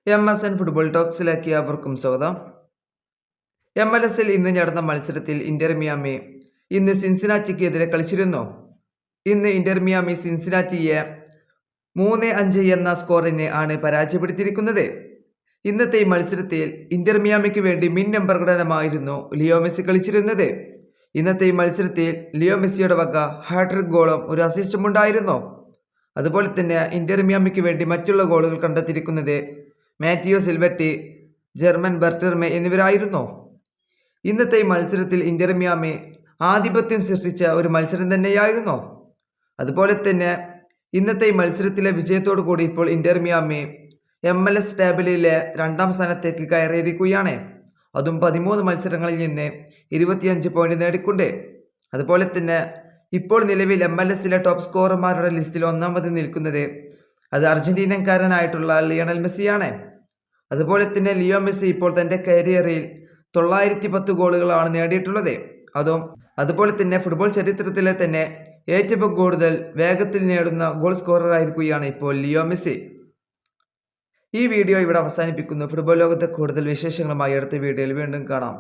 MSN football ടോക്സിലേക്ക് അവർക്കും സ്വാഗതം. MLS-ൽ ഇന്ന് നടന്ന മത്സരത്തിൽ ഇന്റർ മിയാമി ഇന്ന് സിൻസിനാറ്റിക്ക് എതിരെ കളിച്ചിരുന്നു. ഇന്ന് ഇന്റർ മിയാമി സിൻസിനാറ്റിയെ 3-5 എന്ന സ്കോറിന് ആണ് പരാജയപ്പെടുത്തിയിരിക്കുന്നത്. ഇന്നത്തെ ഈ മത്സരത്തിൽ ഇന്റർ മിയാമിക്ക് വേണ്ടി മിൻ നമ്പർ ഘടനമായിരുന്നു ലിയോ മെസ്സി കളിച്ചിരുന്നത്. ഇന്നത്തെ ഈ മത്സരത്തിൽ ലിയോ മെസ്സിയുടെ വക ഹാട്രിക് ഗോളും ഒരു അസിസ്റ്റും ഉണ്ടായിരുന്നു. അതുപോലെ തന്നെ ഇന്റർ മിയാമിക്ക് വേണ്ടി മറ്റുള്ള ഗോളുകൾ കണ്ടെത്തിയിരിക്കുന്നത് മാറ്റിയോ സിൽവറ്റി, ജർമൻ ബെർട്ടർമെ എന്നിവരായിരുന്നു. ഇന്നത്തെ ഈ മത്സരത്തിൽ ഇന്റർ മിയാമി ആധിപത്യം സൃഷ്ടിച്ച ഒരു മത്സരം തന്നെയായിരുന്നു. അതുപോലെ തന്നെ ഇന്നത്തെ ഈ മത്സരത്തിലെ വിജയത്തോടു കൂടി ഇപ്പോൾ ഇന്റർ മിയാമി MLS ടേബിളിലെ 2ാം സ്ഥാനത്തേക്ക് കയറിയിരിക്കുകയാണ്. അതും 13 മത്സരങ്ങളിൽ നിന്ന് 25 പോയിന്റ് നേടിക്കൊണ്ട്. അതുപോലെ തന്നെ ഇപ്പോൾ നിലവിൽ MLS-ലെ ടോപ്പ് സ്കോറർമാരുടെ ലിസ്റ്റിൽ 1ാമത് നിൽക്കുന്നത് അത് അർജന്റീനക്കാരനായിട്ടുള്ള ലിയണൽ മെസ്സിയാണ്. അതുപോലെ തന്നെ ലിയോ മെസ്സി ഇപ്പോൾ തൻ്റെ കരിയറിൽ 910 ഗോളുകളാണ് നേടിയിട്ടുള്ളത്. അതുപോലെ തന്നെ ഫുട്ബോൾ ചരിത്രത്തിലെ തന്നെ ഏറ്റവും കൂടുതൽ വേഗത്തിൽ നേടുന്ന ഗോൾ സ്കോററായിരിക്കുകയാണ് ഇപ്പോൾ ലിയോ മെസ്സി. ഈ വീഡിയോ ഇവിടെ അവസാനിപ്പിക്കുന്നു. ഫുട്ബോൾ ലോകത്തെ കൂടുതൽ വിശേഷങ്ങളുമായി അടുത്ത വീഡിയോയിൽ വീണ്ടും കാണാം.